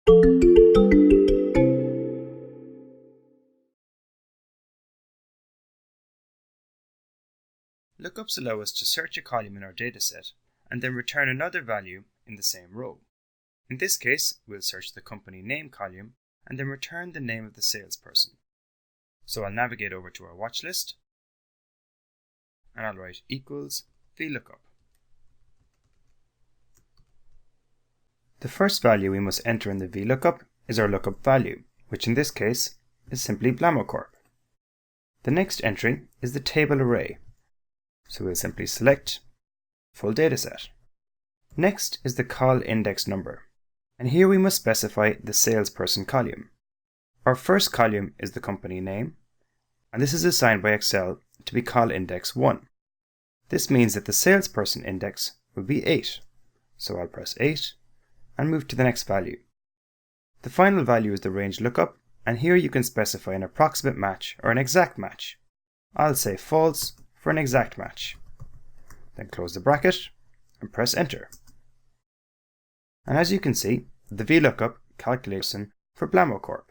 Lookups allow us to search a column in our dataset and then return another value in the same row. In this case, we'll search the company name column and then return the name of the salesperson. So I'll navigate over to our watch list and I'll write equals VLOOKUP. The first value we must enter in the VLOOKUP is our lookup value, which in this case is simply Blamocorp. The next entry is the table array, so we'll simply select full dataset. Next is the call index number, and here we must specify the salesperson column. Our first column is the company name, and this is assigned by Excel to be call index 1. This means that the salesperson index will be 8, so I'll press 8 and move to the next value. The final value is the range lookup, and here you can specify an approximate match or an exact match. I'll say false for an exact match. Then close the bracket and press enter. And as you can see, the VLOOKUP calculates for Blamocorp.